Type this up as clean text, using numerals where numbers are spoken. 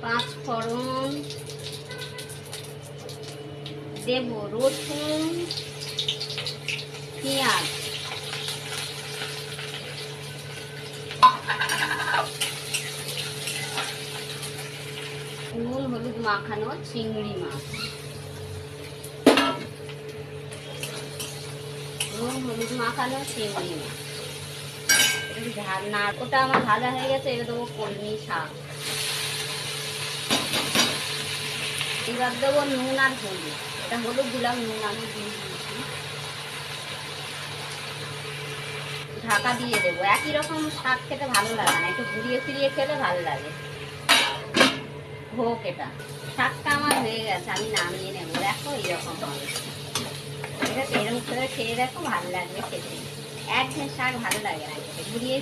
পাঁচ ফোড়ন দেব, রসুন, পেঁয়াজ, নুন হলুদ মাখানো চিংড়ি মাছ, নুন হলুদ মাখানো চিংড়ি মাছ। নাড়কোটা আমার ভাজা হয়ে গেছে, এটা দেবো কলমি শাক। এবার দেবো নুন আর হলুদ, এটা হলুদ দিলাম, নুন আমি দিয়ে দিয়েছি। ঢাকা দিয়ে দেবো। একই রকম শাক খেতে ভালো লাগে না, একটু ঘুরিয়ে ফিরিয়ে খেলে ভালো লাগে। হোক, এটা শাকটা আমার হয়ে গেছে, আমি নামিয়ে নেবো। দেখো এইরকম হবে, এটা এরকম করে খেয়ে দেখো, ভালো লাগবে খেতে। একঘেয়ে শাক ভালো লাগে না খেতে, ঘুরিয়ে